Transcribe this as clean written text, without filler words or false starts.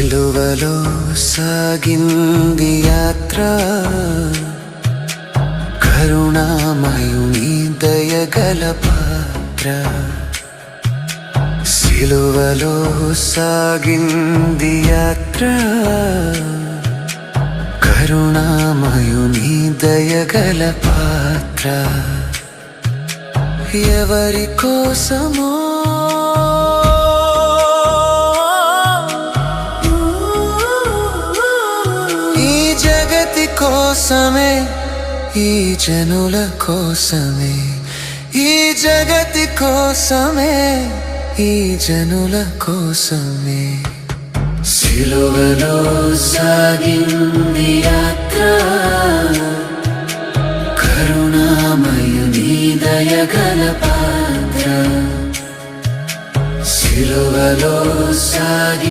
సిలువలో సాగింది యాత్ర, కరుణామయుని దయగల పాత్ర. సిలువలో సాగింది యాత్ర, కరుణామయుని దయగల పాత్ర. ఎవరి కోసమో ఈ జగతి కోసమే, ఈ జనుల కోసమే, ఈ జగతి కోసమే, ఈ జనుల కోసమే. సిలువలో సాగింది యాత్ర, కరుణామయుని దయగల పాత్ర. సిలువలో సాగి